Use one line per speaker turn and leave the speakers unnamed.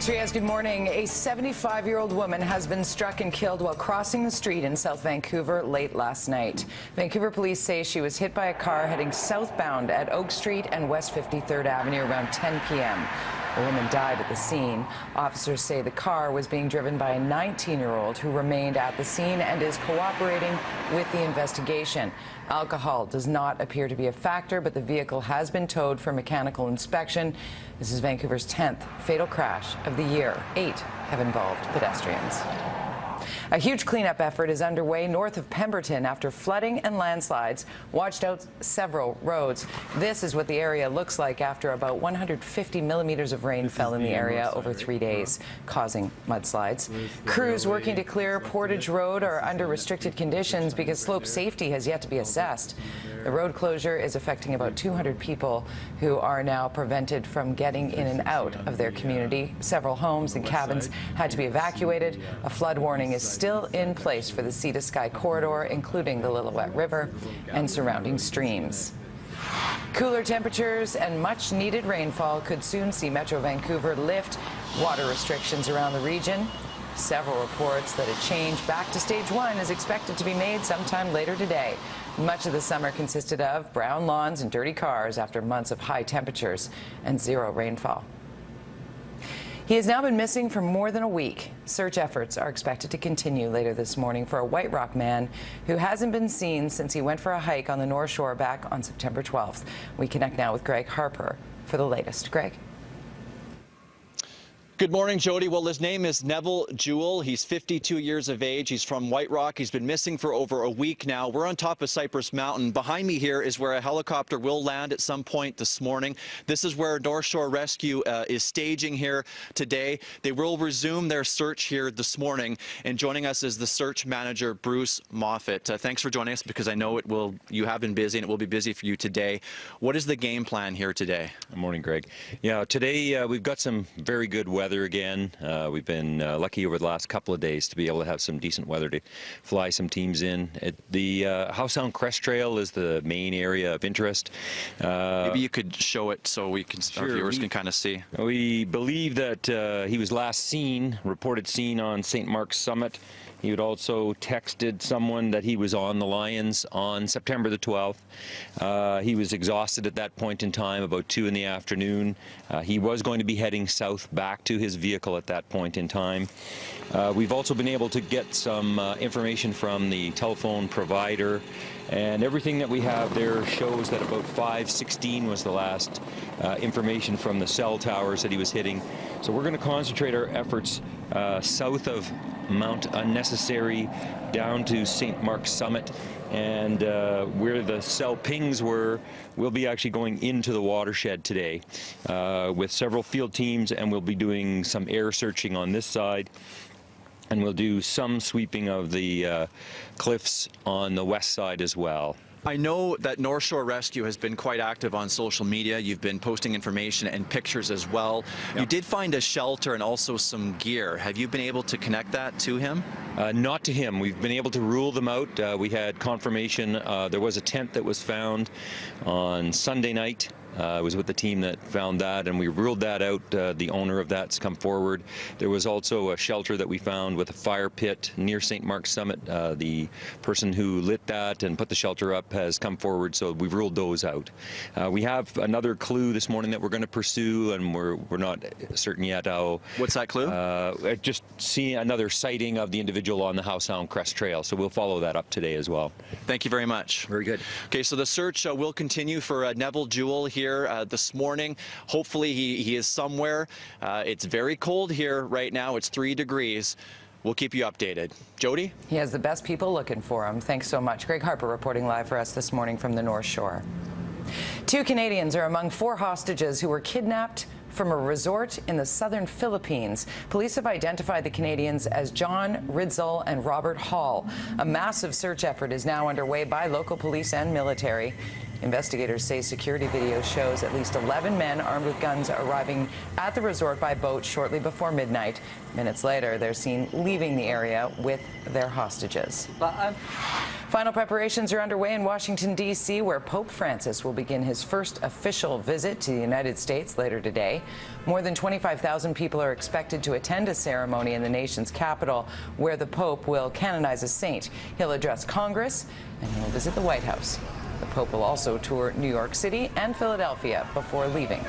Thanks, Riaz. Good morning. A 75-year-old woman has been struck and killed while crossing the street in South Vancouver late last night. Vancouver police say she was hit by a car heading southbound at Oak Street and West 53rd Avenue around 10 p.m. The woman died at the scene. Officers say the car was being driven by a 19-year-old who remained at the scene and is cooperating with the investigation. Alcohol does not appear to be a factor, but the vehicle has been towed for mechanical inspection. This is Vancouver's 10th fatal crash of the year. 8 have involved pedestrians. A huge cleanup effort is underway north of Pemberton after flooding and landslides washed out several roads. This is what the area looks like after about 150 millimeters of rain fell in the area over 3 days, causing mudslides. Crews working to clear Portage Road are under restricted conditions because slope safety has yet to be assessed. The road closure is affecting about 200 people who are now prevented from getting in and out of their community. Several homes and cabins had to be evacuated. A flood warning is still in place for the Sea to Sky corridor, including the Lillooet River and surrounding streams. Cooler temperatures and much needed rainfall could soon see Metro Vancouver lift water restrictions around the region. Several reports that a change back to stage 1 is expected to be made sometime later today. Much of the summer consisted of brown lawns and dirty cars after months of high temperatures and zero rainfall. He has now been missing for more than a week. Search efforts are expected to continue later this morning for a White Rock man who hasn't been seen since he went for a hike on the North Shore back on September 12th. We connect now with Greg Harper for the latest. Greg.
Good morning, Jody. Well, his name is Neville Jewell. He's 52 years of age. He's from White Rock. He's been missing for over a week now. We're on top of Cypress Mountain. Behind me here is where a helicopter will land at some point this morning. This is where North Shore Rescue is staging here today. They will resume their search here this morning. And joining us is the search manager, Bruce Moffat. Thanks for joining us because I know you have been busy and it will be busy for you today. What is the game plan here today?
Good morning, Greg. Yeah, today we've got some very good weather again. We've been lucky over the last couple of days to be able to have some decent weather to fly some teams in. The Howe Sound Crest Trail is the main area of interest.
Maybe you could show it so we can,
sure,
our viewers can kind of see.
We believe that he was last reported seen on St. Mark's Summit. He had also texted someone that he was on the Lions on September the 12th. He was exhausted at that point in time, about 2 in the afternoon. He was going to be heading south back to his vehicle at that point in time. We've also been able to get some information from the telephone provider, and everything that we have there shows that about 5:16 was the last information from the cell towers that he was hitting. So we're going to concentrate our efforts south of Mount Unnecessary down to St. Mark's Summit, and where the cell pings were, we'll be actually going into the watershed today with several field teams, and we'll be doing some air searching on this side, and we'll do some sweeping of the cliffs on the west side as well.
I know that North Shore Rescue has been quite active on social media. You've been posting information and pictures as well. Yep. You did find a shelter and also some gear. Have you been able to connect that to him?
Not to him. We've been able to rule them out. We had confirmation. There was a tent that was found on Sunday night. I was with the team that found that, and we ruled that out. The owner of that's come forward. There was also a shelter that we found with a fire pit near St. Mark's Summit. The person who lit that and put the shelter up has come forward, so we've ruled those out. We have another clue this morning that we're going to pursue, and we're not certain yet how.
What's that clue?
Just seeing another sighting of the individual on the Howe Sound Crest Trail, so we'll follow that up today as well.
Thank you very much.
Very good.
Okay, so the search will continue for Neville Jewell here this morning. Hopefully he is somewhere. It's very cold here right now. It's 3 degrees. We'll keep you updated. Jody?
He has the best people looking for him. Thanks so much. Greg Harper reporting live for us this morning from the North Shore. 2 Canadians are among 4 hostages who were kidnapped from a resort in the southern Philippines. Police have identified the Canadians as John Ridzel and Robert Hall. A massive search effort is now underway by local police and military. Investigators say security video shows at least 11 men armed with guns arriving at the resort by boat shortly before midnight. Minutes later, they're seen leaving the area with their hostages. Final preparations are underway in Washington, D.C., where Pope Francis will begin his first official visit to the United States later today. More than 25,000 people are expected to attend a ceremony in the nation's capital, where the Pope will canonize a saint. He'll address Congress, and he'll visit the White House. The Pope will also tour New York City and Philadelphia before leaving.